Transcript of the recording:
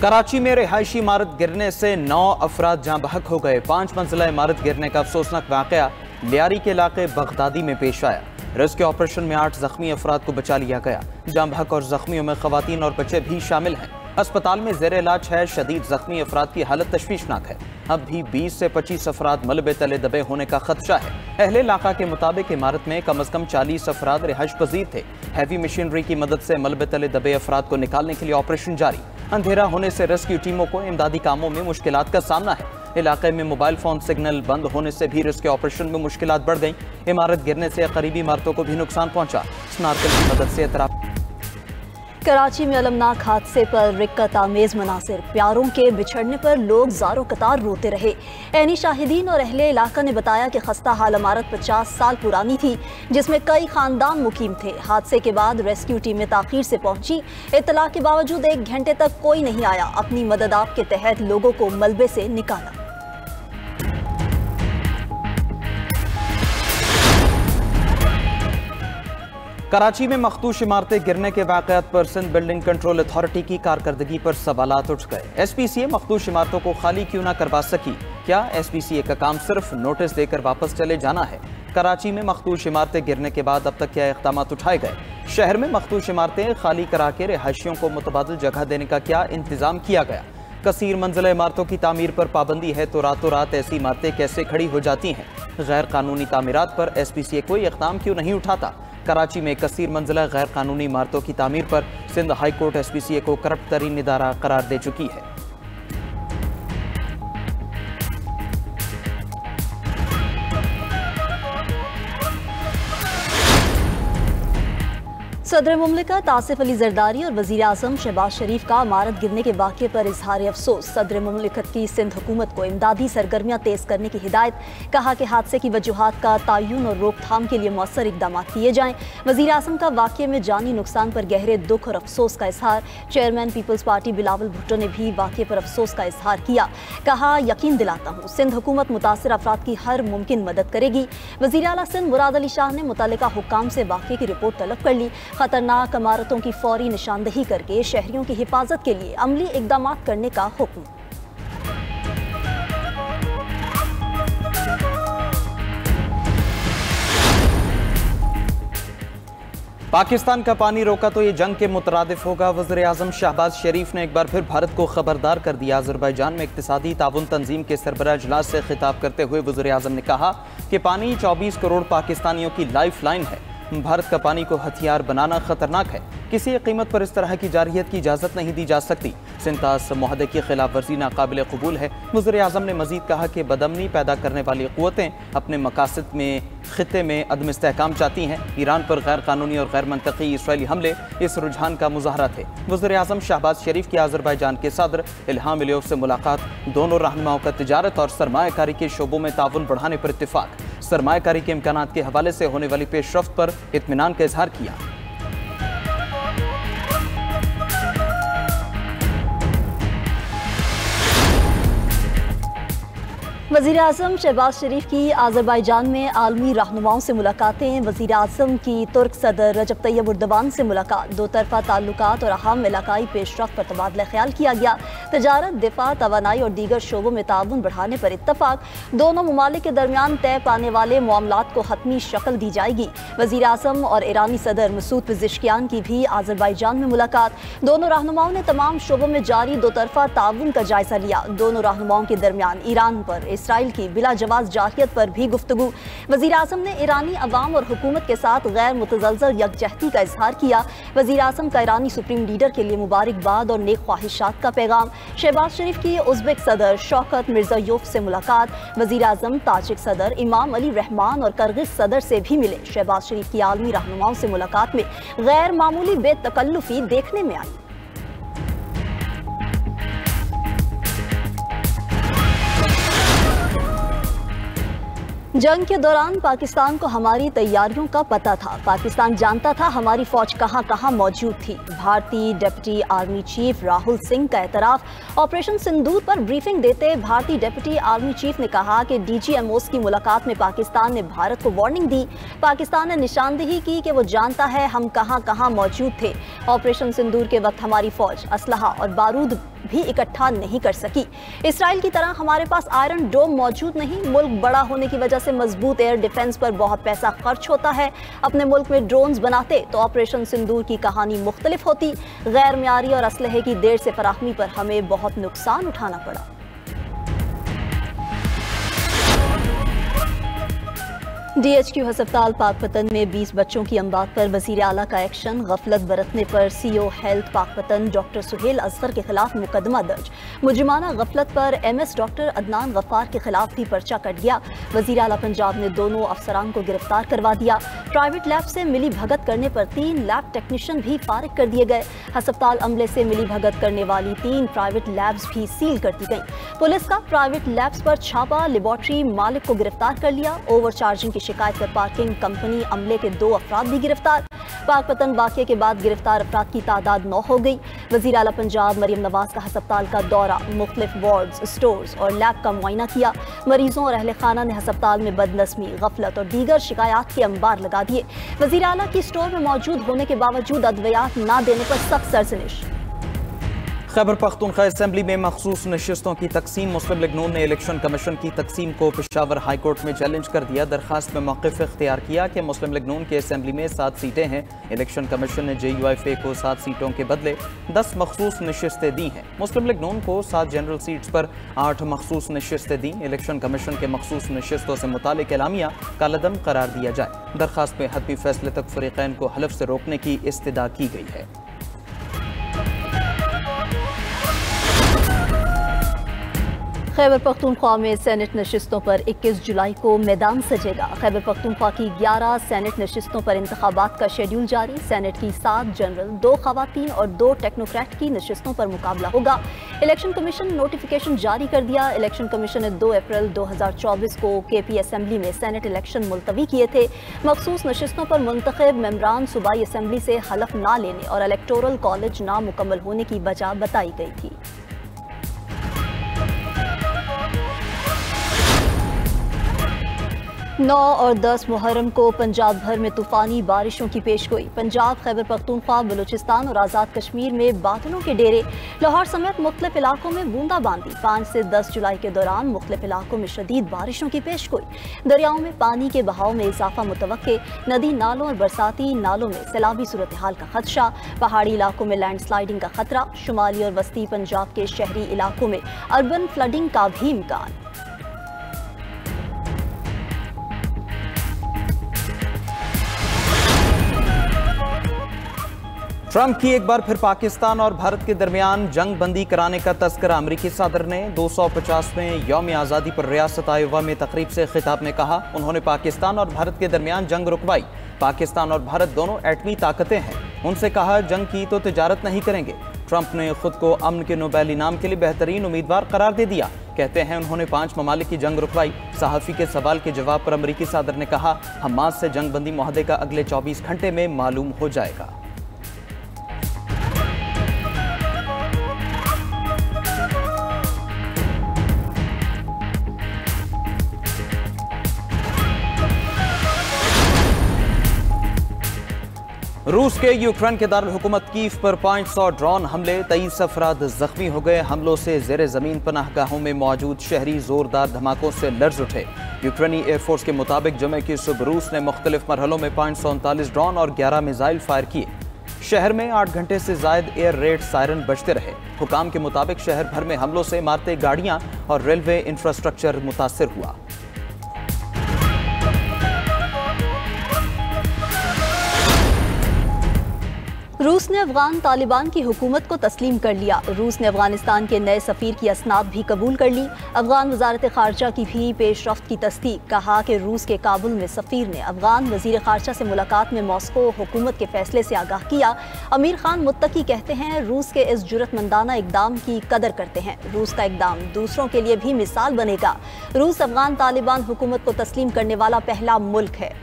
कराची में रिहायशी इमारत गिरने से 9 अफराद जाँ बहक हो गए। 5 मंजिला इमारत गिरने का अफसोसनाक वाकया लियारी के इलाके बगदादी में पेश आया। रेस्क्यू ऑपरेशन में 8 जख्मी अफराद को बचा लिया गया। जाँ बहक और जख्मियों में खवातीन और बच्चे भी शामिल हैं। अस्पताल में जेर इलाज है। शदीद जख्मी अफराद की हालत तशवीशनाक है। अब भी 20 से 25 अफराद मलबे तले दबे होने का खदशा है। अहले इलाका के मुताबिक इमारत में कम अज कम 40 अफराद रिहाइश पजीर थे। हैवी मशीनरी की मदद से मलबे तले दबे अफराद को निकालने के लिए ऑपरेशन जारी। अंधेरा होने से रेस्क्यू टीमों को इमदादी कामों में मुश्किलात का सामना है। इलाके में मोबाइल फोन सिग्नल बंद होने से भी रेस्क्यू ऑपरेशन में मुश्किलात बढ़ गई। इमारत गिरने से करीबी इमारतों को भी नुकसान पहुंचा। स्नार्कल की मदद से एतराफ। कराची में अलमनाक हादसे पर रिक्कत आमेज मनासिर। प्यारों के बिछड़ने पर लोग ज़ारो कतार रोते रहे। ऐनी शाहिदीन और अहले इलाका ने बताया कि खस्ता हाल इमारत 50 साल पुरानी थी, जिसमें कई खानदान मुकीम थे। हादसे के बाद रेस्क्यू टीमें ताखीर से पहुंची। इत्तला के बावजूद 1 घंटे तक कोई नहीं आया। अपनी मदद आप के तहत लोगों को मलबे से निकाला। कराची में मखदूश इमारतें गिरने के वाक़यात पर सिंध बिल्डिंग कंट्रोल अथॉरिटी की कारकर्दगी पर सवालात उठ गए। SPCA मखदूश इमारतों को खाली क्यों ना करवा सकी? क्या SPCA का काम सिर्फ नोटिस देकर वापस चले जाना है? कराची में मखदूश इमारतें गिरने के बाद अब तक क्या इक़दाम उठाए गए? शहर में मखदूश इमारतें खाली करा के रिहायशियों को मुतबादिल जगह देने का क्या इंतजाम किया गया? कसीर मंजिला इमारतों की तामीर पर पाबंदी है तो रातों रात ऐसी इमारतें कैसे खड़ी हो जाती हैं? गैर कानूनी तामीरात पर SPCA कोई इक़दाम क्यों नहीं उठाता? कराची में कसीर मंजिला गैर कानूनी इमारतों की तामीर पर सिंध हाई कोर्ट SPCA को करप्ट तरीन इदारा करार दे चुकी है। सदर मुमलिकत आसिफ अली जरदारी और वज़ीर आज़म शहबाज शरीफ का इमारत गिरने के वाक़े पर इजहार अफसोस। सदर मुमलिकत की सिंध हुकूमत को इमदादी सरगर्मियाँ तेज़ करने की हिदायत। कहा कि हादसे की वजूहात का तयन और रोकथाम के लिए मौसर इकदाम किए जाएँ। वज़ीर आज़म का वाक़े में जानी नुकसान पर गहरे दुख और अफसोस का इजहार। Chairman People's Party Bilawal Bhutto ने भी वाक़े पर अफसोस का इजहार किया। कहा, यकीन दिलाता हूँ सिंध हुकूमत मुतासिर अफराद की हर मुमकिन मदद करेगी। वज़ीर आला सिंध मुराद अली शाह ने मुतल्लिका हुक्काम से वाक़े की रिपोर्ट तलब कर ली। खतरनाक इमारतों की फौरी निशानदही करके शहरियों की हिफाजत के लिए अमली इकदाम करने का हुक्म। पाकिस्तान का पानी रोका तो ये जंग के मुतरादिफ होगा। वज़ीर आज़म शहबाज शरीफ ने एक बार फिर भारत को खबरदार कर दिया। अज़रबैजान में इक्तिसादी ताउन तंजीम के सरबराह इजलास से खिताब करते हुए वज़ीर आज़म ने कहा कि पानी 24 करोड़ पाकिस्तानियों की लाइफ लाइन है। भारत का पानी को हथियार बनाना खतरनाक है। किसी कीमत पर इस तरह की जारियत की इजाज़त नहीं दी जा सकती। सिंतास मुआहदे की खिलाफ वर्जी नाकाबिल कबूल है। वज़ीर आज़म ने मजीद कहा कि बदअमनी पैदा करने वाली क़ुव्वतें अपने मकासद में खित्ते में अदम इस्तेहकाम चाहती हैं। ईरान पर गैर कानूनी और गैर मंतकी इसराइली हमले इस रुझान का मुजाहरा थे। वज़ीर आज़म शहबाज शरीफ की अज़रबैजान के सदर इल्हाम अलियोव से मुलाकात। दोनों रहनुमाओं का तिजारत और सरमायाकारी के शोबों में ताउन बढ़ाने पर इत्तिफाक। सरमायाकारी के इम्कानात के हवाले से होने वाली पेशरफ्त पर इत्मीनान का इजहार किया। वज़ीर आज़म शहबाज शरीफ की अज़रबैजान में आलमी रहनुमाओं से मुलाकातें। वज़ीर आज़म की तुर्क सदर रजब तैयब उर्दवान से मुलाकात। दो तरफ़ा ताल्लुकात और अहम इलाकाई पेशरफ्त पर तबादला ख्याल किया गया। तजारत, दिफा, तवानाई और दीगर शोबों में ताउन बढ़ाने पर इत्तफाक। दोनों ममालिक के दरमियान तय पाने वाले मामलात को हतमी शक्ल दी जाएगी। वज़ीर आज़म और ईरानी सदर मसूद पेज़ेश्कियान की भी अज़रबैजान में मुलाकात। दोनों रहनुमाओं ने तमाम शोबों में जारी दो तरफ़ा ताउन का जायजा लिया। दोनों रहनुमाओं के दरमियान ईरान पर इसराइल की बिला जवाज जारियत पर भी गुफ्तगू। वज़ीर आज़म ने ईरानी अवाम और हुकूमत के साथ गैर मुतज़लज़ल यकजहती का इजहार किया। वज़ीर आज़म का ईरानी सुप्रीम लीडर के लिए मुबारकबाद और नेक ख्वाहिशात का पैगाम। शहबाज शरीफ की उज़्बेक सदर शौकत मिर्ज़ायोफ से मुलाकात। वज़ीर आज़म ताजिक सदर इमाम अली रहमान और किर्गिज़ सदर से भी मिले। शहबाज शरीफ की आलमी रहनुमाओं से मुलाकात में गैर मामूली बेतकल्लुफ़ी देखने में आई। जंग के दौरान पाकिस्तान को हमारी तैयारियों का पता था। पाकिस्तान जानता था हमारी फौज कहां कहां मौजूद थी। भारतीय deputy army chief Rahul Singh का एतराफ। ऑपरेशन सिंदूर पर ब्रीफिंग देते भारतीय डिप्टी आर्मी चीफ ने कहा कि DGMOs की मुलाकात में पाकिस्तान ने भारत को वार्निंग दी। पाकिस्तान ने निशानदेही की कि वो जानता है हम कहां कहां मौजूद थे। ऑपरेशन सिंदूर के वक्त हमारी फौज असलहा और बारूद भी इकट्ठा नहीं कर सकी। इसराइल की तरह हमारे पास आयरन डोम मौजूद नहीं। मुल्क बड़ा होने की वजह से मजबूत एयर डिफेंस पर बहुत पैसा खर्च होता है। अपने मुल्क में ड्रोन्स बनाते तो ऑपरेशन सिंदूर की कहानी मुख्तलिफ होती। गैर मियारी और असलहे की देर से फराहमी पर हमें बहुत नुकसान उठाना पड़ा। DHQ अस्पताल पाकपतन में 20 बच्चों की अमवात पर वज़ीर आला का एक्शन। गफलत बरतने पर CO health Pakpattan doctor Suhail Asghar के खिलाफ मुकदमा दर्ज। मुजरिमाना गफलत पर MS डॉक्टर अदनान गफ्फार के खिलाफ भी पर्चा कट गया। वज़ीर आला पंजाब ने दोनों अफसरान को गिरफ्तार करवा दिया। प्राइवेट लैब से मिली भगत करने पर 3 लैब टेक्नीशियन भी फारिग कर दिए गए। अस्पताल अमले से मिली भगत करने वाली 3 प्राइवेट लैब्स भी सील कर दी गई। पुलिस का प्राइवेट लैब्स पर छापा। लेबॉर्ट्री मालिक को गिरफ्तार कर लिया। ओवर चार्जिंग की शिकायत पर पार्किंग कंपनी अमले के 2 अफराद भी गिरफ्तार। पाकपतन वाक़ये के बाद गिरफ्तार अफराद की तादाद 9 हो गई। वज़ीर आला पंजाब मरियम नवाज का अस्पताल का दौरा, मुख्तलिफ वार्ड्स, स्टोर्स और लैब का मुआयना किया। मरीजों और अहले खाना ने अस्पताल में बदनस्मी, गफलत और दीगर शिकायत के अंबार लगा दिए। वज़ीर आला की स्टोर में मौजूद होने के बावजूद अद्वियात न देने पर सख्त सरजनिश। खैबर पख्तूनख्वा असेंबली में मखसूस नशिस्तों की तकसीम। मुस्लिम लीग नून ने इलेक्शन कमीशन की तकसीम को पेशावर हाई कोर्ट में चैलेंज कर दिया। दरखास्त में मौक़िफ़ इख्तियार किया कि मुस्लिम लीग नून के असेंबली में 7 सीटें हैं। इलेक्शन कमीशन ने JUIFA को 7 सीटों के बदले 10 मखसूस नशिस्तें दी हैं। मुस्लिम लीग नून को 7 जनरल सीट्स पर 8 मखसूस नशिस्तें दी। इलेक्शन कमीशन के मखसूस नशिस्तों से मुतालिक एलामिया कालअदम करार दिया जाए। दरखास्त में हतमी फैसले तक फरीक़ैन को हलफ से रोकने की इस्तदा की गई है। खैबर पख्तूनख्वा में सेनेट नशिस्तों पर 21 जुलाई को मैदान सजेगा। खैबर पख्तूनख्वा की 11 सेनेट नशिस्तों पर इंतखाबात का शेड्यूल जारी। सेनेट की 7 जनरल, 2 खवातीन और 2 टेक्नोक्रेट की नशिस्तों पर मुकाबला होगा। इलेक्शन कमीशन नोटिफिकेशन जारी कर दिया। इलेक्शन कमीशन ने 2 अप्रैल 2024 को KP असेंबली में सेनेट इलेक्शन मुलतवी किए थे। मखसूस नशिस्तों पर मुंतखब मेंबरान सूबाई असेंबली से हलफ ना लेने और इलेक्टोरल कॉलेज नामुकम्मल होने की वजह बताई गई थी। 9 और 10 मुहर्रम को पंजाब भर में तूफानी बारिशों की पेशगोई। पंजाब, खैबर पख्तूनख्वा, बलूचिस्तान और आज़ाद कश्मीर में बादलों के डेरे। लाहौर समेत मुख्तलिफ इलाकों में बूंदाबांदी। 5 से 10 जुलाई के दौरान मुख्तलिफ इलाकों में शदीद बारिशों की पेशगोई। दरियाओं में पानी के बहाव में इजाफा मुतवक्के। नदी नालों और बरसाती नालों में सैलाबी सूरत हाल का खदशा। पहाड़ी इलाकों में लैंडस्लाइडिंग का खतरा। शुमाली और वस्ती पंजाब के शहरी इलाकों में अर्बन फ्लडिंग का भी इम्कान। ट्रंप की एक बार फिर पाकिस्तान और भारत के दरमियान जंग बंदी कराने का तस्करा। अमरीकी सदर ने 250वें यौम आज़ादी पर रियासत आयोवा में तकरीब से खिताब में कहा, उन्होंने पाकिस्तान और भारत के दरमियान जंग रुकवाई। पाकिस्तान और भारत दोनों एटमी ताकतें हैं, उनसे कहा जंग की तो तिजारत नहीं करेंगे। ट्रंप ने खुद को अमन के नोबेल इनाम के लिए बेहतरीन उम्मीदवार करार दे दिया। कहते हैं उन्होंने 5 ममालिक की जंग रुकवाई। सहाफ़ी के सवाल के जवाब पर अमरीकी सदर ने कहा, हमास से जंग बंदी मुआहदे का अगले 24 घंटे में मालूम हो जाएगा। रूस के यूक्रेन के दारुल हुकूमत कीव पर 500 ड्रोन हमले, 23 अफराद जख्मी हो गए। हमलों से ज़ेरे ज़मीन पनाहगाहों में मौजूद शहरी जोरदार धमाकों से लर्ज उठे। यूक्रेनी एयरफोर्स के मुताबिक जुमे की सुबह रूस ने मुख्तलिफ मरहलों में 539 ड्रोन और 11 मिसाइल फायर किए। शहर में 8 घंटे से जायद एयर रेड सायरन बजते रहे। हुकाम के मुताबिक शहर भर में हमलों से इमारतें, गाड़ियाँ और रेलवे इंफ्रास्ट्रक्चर मुतासर हुआ। रूस ने अफगान तालिबान की हुकूमत को तस्लीम कर लिया। रूस ने अफगानिस्तान के नए सफ़ीर की असनाद भी कबूल कर ली। अफगान वजारत खारजा की भी पेशरफ्त की तस्दीक। कहा कि रूस के काबुल में सफ़ीर ने अफगान वज़ीर खारजा से मुलाकात में मॉस्को हुकूमत के फैसले से आगाह किया। अमीर खान मुत्तकी कहते हैं रूस के इस जुर्रतमंदाना इकदाम की कदर करते हैं। रूस का इकदाम दूसरों के लिए भी मिसाल बनेगा। रूस अफगान तालिबान हुकूमत को तस्लीम करने वाला पहला मुल्क है।